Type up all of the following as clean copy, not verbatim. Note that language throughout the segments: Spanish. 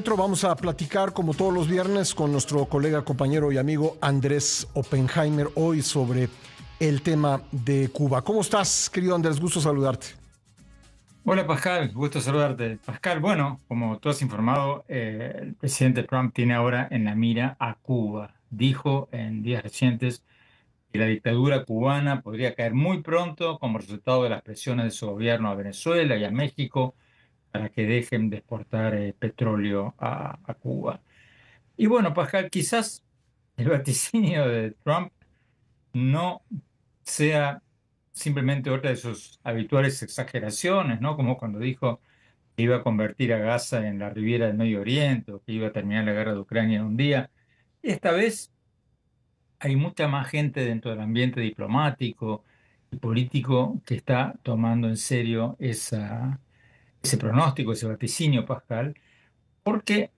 Petro. Vamos a platicar, como todos los viernes, con nuestro colega, compañero y amigo Andrés Oppenheimer, hoy sobre el tema de Cuba. ¿Cómo estás, querido Andrés? Gusto saludarte. Hola Pascal, gusto saludarte. Pascal, bueno, como tú has informado, el presidente Trump tiene ahora en la mira a Cuba. Dijo en días recientes que la dictadura cubana podría caer muy pronto como resultado de las presiones de su gobierno a Venezuela y a México para que dejen de exportar petróleo a Cuba. Y bueno, Pascal, quizás el vaticinio de Trump no sea simplemente otra de sus habituales exageraciones, ¿no? Como cuando dijo que iba a convertir a Gaza en la Riviera del Medio Oriente o que iba a terminar la guerra de Ucrania en un día. Esta vez hay mucha más gente dentro del ambiente diplomático y político que está tomando en serio ese pronóstico, ese vaticinio, Pascal, porque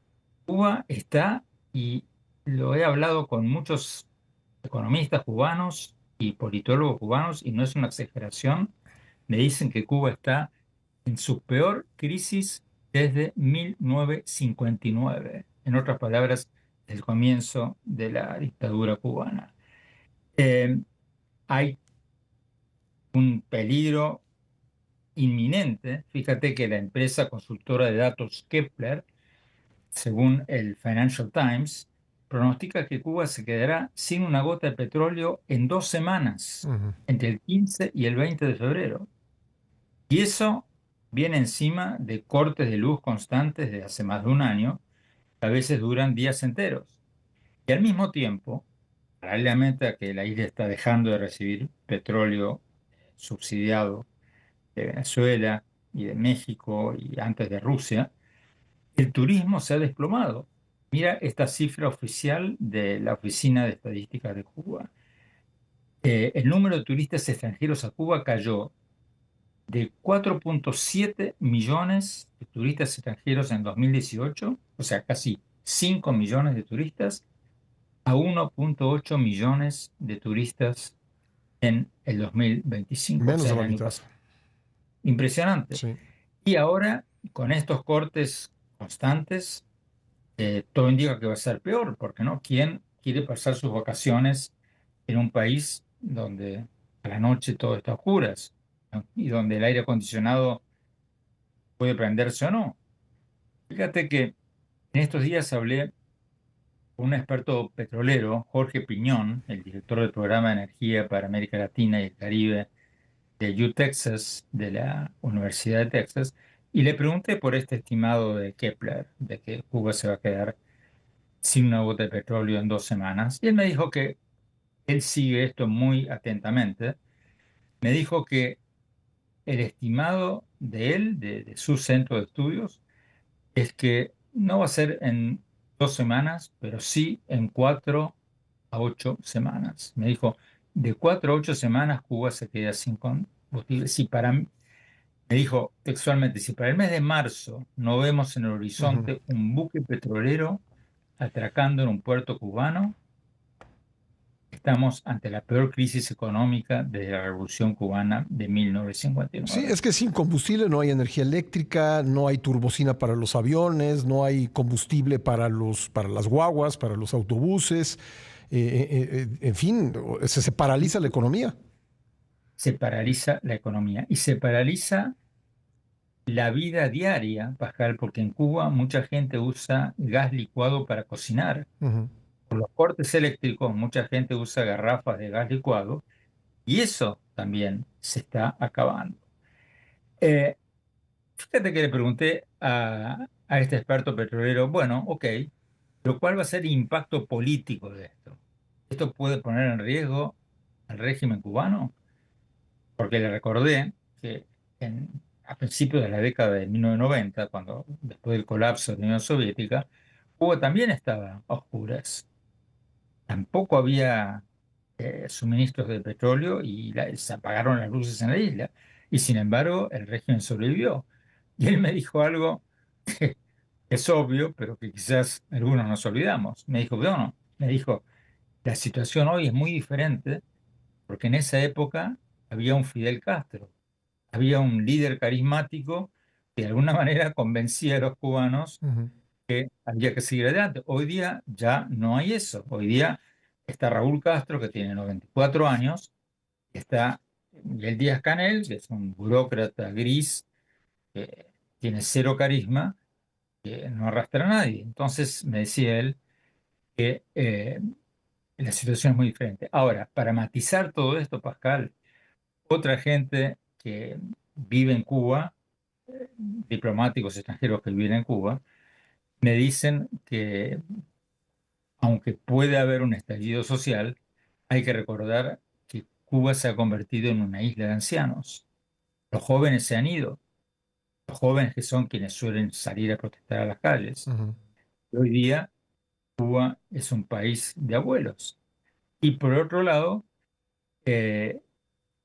Cuba está, y lo he hablado con muchos economistas cubanos y politólogos cubanos, y no es una exageración, me dicen que Cuba está en su peor crisis desde 1959. En otras palabras, el comienzo de la dictadura cubana. Eh, Hay un peligro inminente. Fíjate que la empresa consultora de datos Kepler, según el Financial Times, pronostica que Cuba se quedará sin una gota de petróleo en 2 semanas, Uh-huh. entre el 15 y el 20 de febrero. Y eso viene encima de cortes de luz constantes de hace más de un año, que a veces duran días enteros. Y al mismo tiempo, paralelamente a que la isla está dejando de recibir petróleo subsidiado de Venezuela y de México y antes de Rusia, el turismo se ha desplomado. Mira esta cifra oficial de la Oficina de Estadísticas de Cuba. El número de turistas extranjeros a Cuba cayó de 4,7 millones de turistas extranjeros en 2018, o sea, casi 5 millones de turistas, a 1,8 millones de turistas en el 2025, o Menos sea, de el la año mitad. pasado. Impresionante. Sí. Y ahora, con estos cortes constantes, todo indica que va a ser peor, porque ¿no? ¿Quién quiere pasar sus vacaciones en un país donde a la noche todo está a oscuras, ¿no? Y donde el aire acondicionado puede prenderse o no? Fíjate que en estos días hablé con un experto petrolero, Jorge Piñón, el director del programa de energía para América Latina y el Caribe de UTexas, de la Universidad de Texas, y le pregunté por este estimado de Kepler, de que Cuba se va a quedar sin una gota de petróleo en 2 semanas. Y él me dijo que él sigue esto muy atentamente. Me dijo que el estimado de él, de su centro de estudios, es que no va a ser en 2 semanas, pero sí en 4 a 8 semanas. Me dijo, de 4 a 8 semanas Cuba se queda sin combustible. Si para mí, me dijo textualmente, si para el mes de marzo no vemos en el Uh-huh. horizonte un buque petrolero atracando en un puerto cubano, estamos ante la peor crisis económica desde la Revolución Cubana de Sí, 1959. es que sin combustible no hay energía eléctrica, no hay turbocina para los aviones, no hay combustible para las guaguas, para los autobuses. En fin, se paraliza la economía. Se paraliza la economía y se paraliza la vida diaria, Pascal, porque en Cuba mucha gente usa gas licuado para cocinar. Uh-huh. Por los cortes eléctricos, mucha gente usa garrafas de gas licuado y eso también se está acabando. Eh, Fíjate que le pregunté a este experto petrolero, bueno, ok, pero ¿cuál va a ser el impacto político de esto? ¿Esto puede poner en riesgo al régimen cubano? Porque le recordé que a principios de la década de 1990, cuando después del colapso de la Unión Soviética, Cuba también estaba a oscuras. Tampoco había suministros de petróleo y se apagaron las luces en la isla. Y sin embargo, el régimen sobrevivió. Y él me dijo algo que es obvio, pero que quizás algunos nos olvidamos. Me dijo, bueno, me dijo, la situación hoy es muy diferente porque en esa época había un Fidel Castro, había un líder carismático que de alguna manera convencía a los cubanos Uh-huh. que había que seguir adelante. Hoy día ya no hay eso. Hoy día está Raúl Castro, que tiene 94 años, está Miguel Díaz-Canel, que es un burócrata gris, que tiene cero carisma, que no arrastra a nadie. Entonces me decía él que la situación es muy diferente. Ahora, para matizar todo esto, Pascal, otra gente que vive en Cuba, diplomáticos extranjeros que viven en Cuba, me dicen que aunque puede haber un estallido social, hay que recordar que Cuba se ha convertido en una isla de ancianos. Los jóvenes se han ido, los jóvenes que son quienes suelen salir a protestar a las calles. Ujú. Y hoy día Cuba es un país de abuelos. Y por otro lado, eh,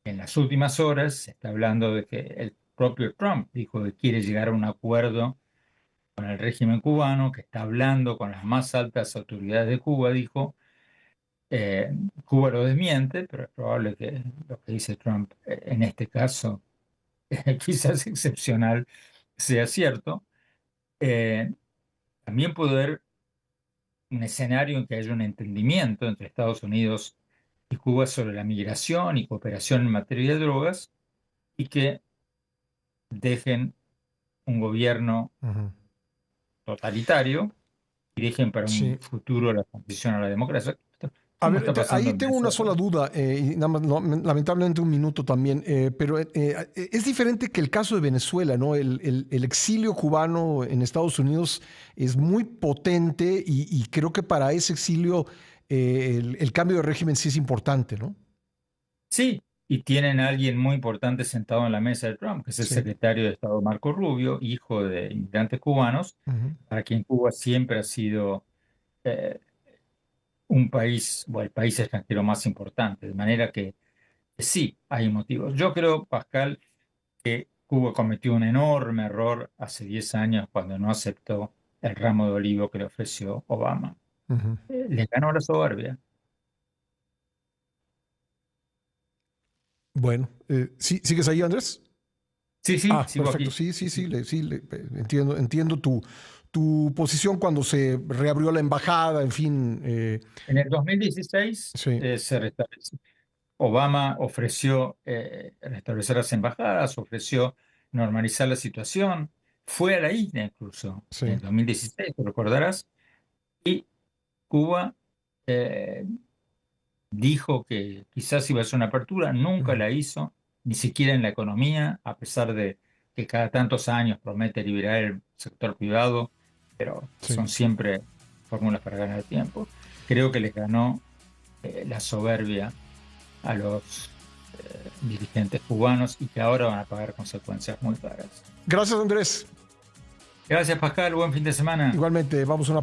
en las últimas horas se está hablando de que el propio Trump dijo que quiere llegar a un acuerdo con el régimen cubano, que está hablando con las más altas autoridades de Cuba, dijo. Eh, Cuba lo desmiente, pero es probable que lo que dice Trump en este caso, quizás excepcional, sea cierto. Eh, También puede haber un escenario en que haya un entendimiento entre Estados Unidos y Cuba sobre la migración y cooperación en materia de drogas y que dejen un gobierno Ujú. totalitario y dejen para un Sí. futuro la transición a la democracia, A como ver, está pasando ahí en tengo una sola Venezuela. duda, y nada más, lamentablemente un minuto también, pero es diferente que el caso de Venezuela, ¿no? El exilio cubano en Estados Unidos es muy potente y creo que para ese exilio el cambio de régimen sí es importante, ¿no? Sí, y tienen a alguien muy importante sentado en la mesa de Trump, que es el Sí. secretario de Estado Marco Rubio, hijo de inmigrantes cubanos, Ujú. para quien Cuba siempre ha sido eh, un país o el país extranjero más importante, de manera que sí, hay motivos. Yo creo, Pascal, que Cuba cometió un enorme error hace 10 años cuando no aceptó el ramo de olivo que le ofreció Obama. Ujú. Le ganó la soberbia. Bueno, ¿sí, ¿sigues ahí, Andrés? Sí, sí, Ah, sigo perfecto. aquí. Sí, Sí, sí, sí, sí. entiendo tu posición cuando se reabrió la embajada, en fin. En el 2016 Sí, se restableció. Obama ofreció restablecer las embajadas, ofreció normalizar la situación, fue a la isla incluso en sí. el 2016, te recordarás, y Cuba eh, dijo que quizás iba a ser una apertura, nunca Ujú. la hizo, ni siquiera en la economía, a pesar de que cada tantos años promete liberar el sector privado, pero Sí. son siempre fórmulas para ganar tiempo. Creo que les ganó la soberbia a los dirigentes cubanos y que ahora van a pagar consecuencias muy caras. Gracias, Andrés. Gracias, Pascal. Buen fin de semana. Igualmente, vamos a una